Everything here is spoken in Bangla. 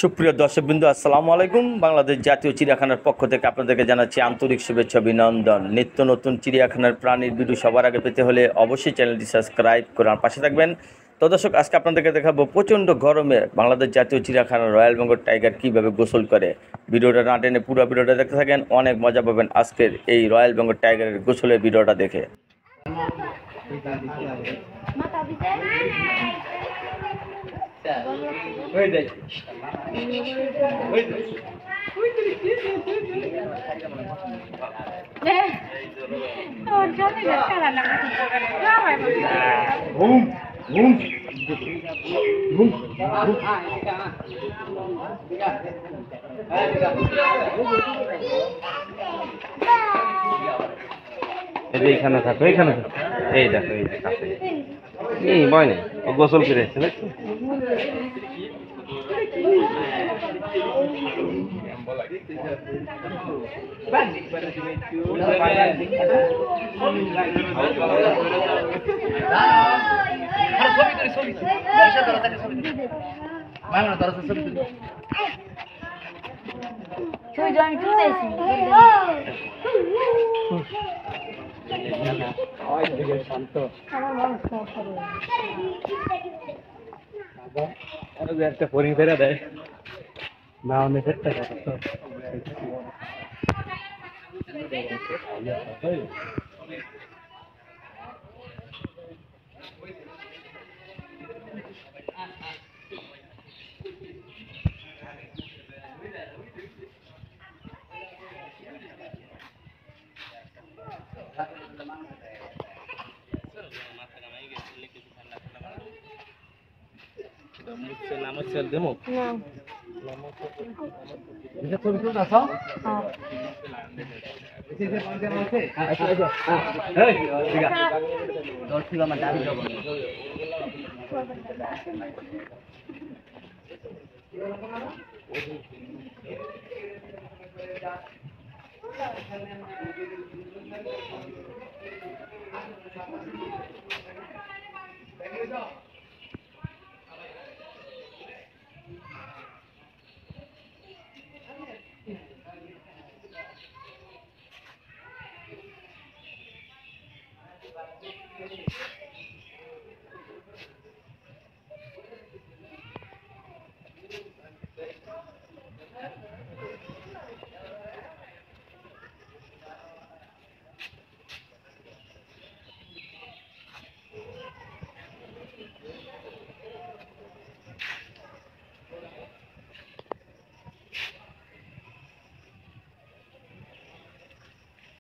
সুপ্রিয় দর্শকবৃন্দ, আসসালামু আলাইকুম। বাংলাদেশ জাতীয় চিড়িয়াখানার পক্ষ থেকে আপনাদেরকে জানাচ্ছি আন্তরিক শুভেচ্ছা, অভিনন্দন। নিত্য নতুন চিড়িয়াখানার প্রাণীর ভিডিও সবার আগে পেতে হলে অবশ্যই চ্যানেলটি সাবস্ক্রাইব করে আমার পাশে থাকবেন। তো দর্শক, আজকে আপনাদেরকে দেখাবো প্রচণ্ড গরমে বাংলাদেশ জাতীয় চিড়িয়াখানার রয়্যাল বেঙ্গল টাইগার কীভাবে গোসল করে। ভিডিওটা না টেনে পুরো ভিডিওটা দেখতে থাকেন, অনেক মজা পাবেন আজকের এই রয়্যাল বেঙ্গল টাইগারের গোসলের ভিডিওটা দেখে। এইখানে থাকো, এইখানে থাকো। এই দেখো, এই কাছে এই ভয় নেই, ও গোসল করে এসছে দেখছো। একটা ফোরিং ফেরা দেয় না, অনেক